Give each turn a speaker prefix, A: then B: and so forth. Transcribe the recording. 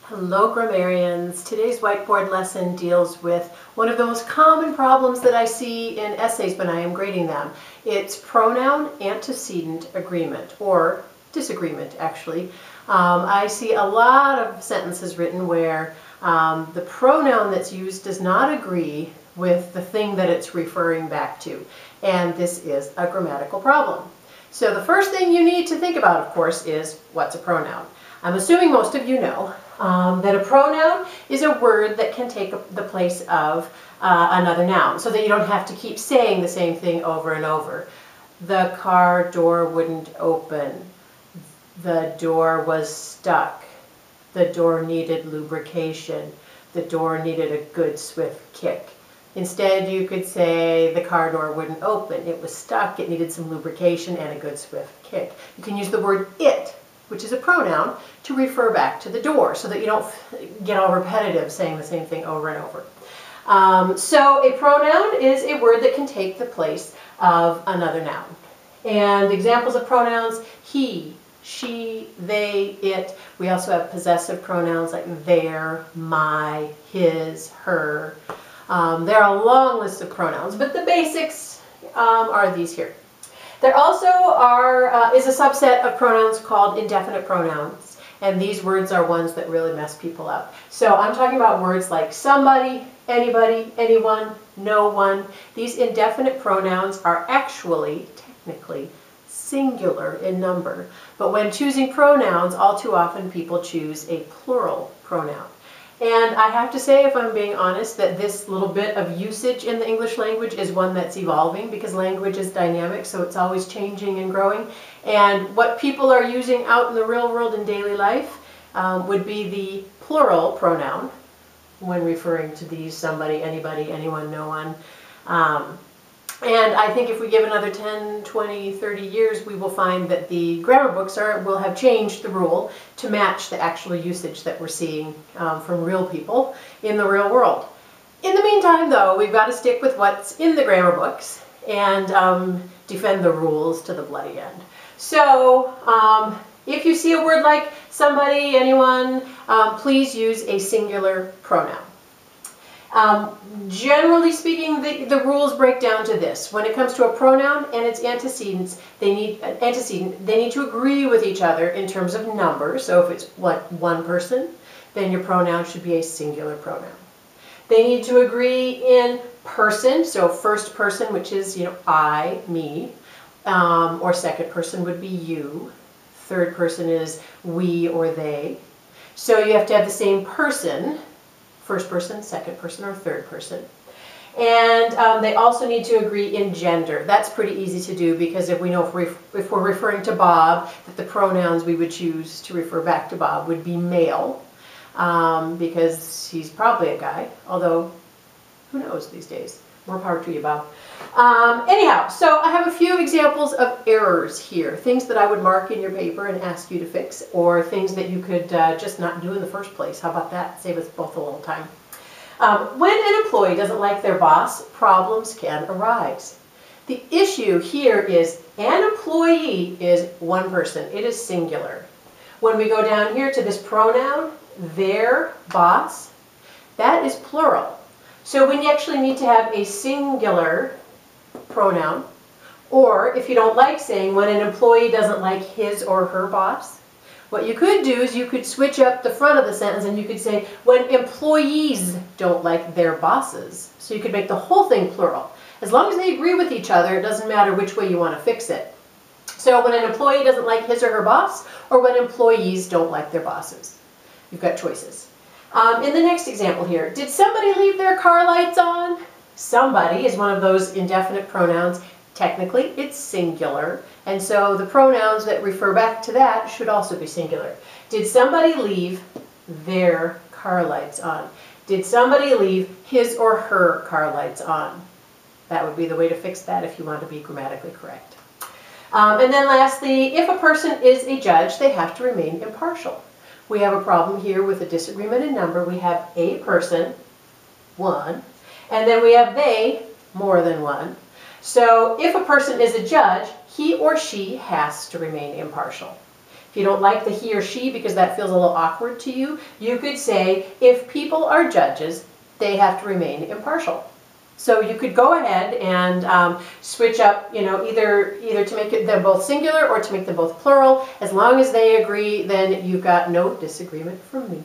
A: Hello grammarians. Today's whiteboard lesson deals with one of the most common problems that I see in essays when I am grading them. It's pronoun antecedent agreement, or disagreement actually. I see a lot of sentences written where the pronoun that's used does not agree with the thing that it's referring back to, and this is a grammatical problem. So the first thing you need to think about, of course, is what's a pronoun? I'm assuming most of you know that a pronoun is a word that can take the place of another noun, so that you don't have to keep saying the same thing over and over. The car door wouldn't open. The door was stuck. The door needed lubrication. The door needed a good swift kick. Instead, you could say the car door wouldn't open. It was stuck. It needed some lubrication and a good swift kick. You can use the word it, which is a pronoun, to refer back to the door so that you don't get all repetitive saying the same thing over and over. So a pronoun is a word that can take the place of another noun. And examples of pronouns: he, she, they, it. We also have possessive pronouns like their, my, his, her. There are a long list of pronouns, but the basics are these here. There also is a subset of pronouns called indefinite pronouns, and these words are ones that really mess people up. So I'm talking about words like somebody, anybody, anyone, no one. These indefinite pronouns are actually, technically, singular in number, but when choosing pronouns, all too often people choose a plural pronoun. And I have to say, if I'm being honest, that this little bit of usage in the English language is one that's evolving, because language is dynamic, so it's always changing and growing. And what people are using out in the real world in daily life would be the plural pronoun when referring to these: somebody, anybody, anyone, no one. And I think if we give another 10, 20, 30 years, we will find that the grammar books will have changed the rule to match the actual usage that we're seeing from real people in the real world. In the meantime, though, we've got to stick with what's in the grammar books and defend the rules to the bloody end. So if you see a word like somebody, anyone, please use a singular pronoun. Generally speaking, the rules break down to this: when it comes to a pronoun and its antecedents, they need to agree with each other in terms of number. So if it's one person, then your pronoun should be a singular pronoun. They need to agree in person, so first person, which is, I, me, or second person would be you. Third person is we or they. So you have to have the same person: first person, second person, or third person. And they also need to agree in gender. That's pretty easy to do, because if we know if we're referring to Bob, that the pronouns we would choose to refer back to Bob would be male, because he's probably a guy, although who knows these days. More power to you, Bob. Anyhow, so I have a few examples of errors here, things that I would mark in your paper and ask you to fix, or things that you could just not do in the first place. How about that? Save us both a little time. When an employee doesn't like their boss, problems can arise. The issue here is an employee is one person. It is singular. When we go down here to this pronoun, their boss, that is plural. So we actually need to have a singular pronoun. Or if you don't like saying when an employee doesn't like his or her boss, what you could do is you could switch up the front of the sentence and you could say when employees don't like their bosses. So you could make the whole thing plural. As long as they agree with each other, it doesn't matter which way you want to fix it. So when an employee doesn't like his or her boss, or when employees don't like their bosses. You've got choices. In the next example here, did somebody leave their car lights on? Somebody is one of those indefinite pronouns. Technically, it's singular, and so the pronouns that refer back to that should also be singular. Did somebody leave their car lights on? Did somebody leave his or her car lights on? That would be the way to fix that if you want to be grammatically correct. And then lastly, if a person is a judge, they have to remain impartial. We have a problem here with a disagreement in number. We have a person, one, and then we have they, more than one. So if a person is a judge, he or she has to remain impartial. If you don't like the he or she because that feels a little awkward to you, you could say, if people are judges, they have to remain impartial. So you could go ahead and switch up, either to make them both singular or to make them both plural. As long as they agree, then you've got no disagreement from me.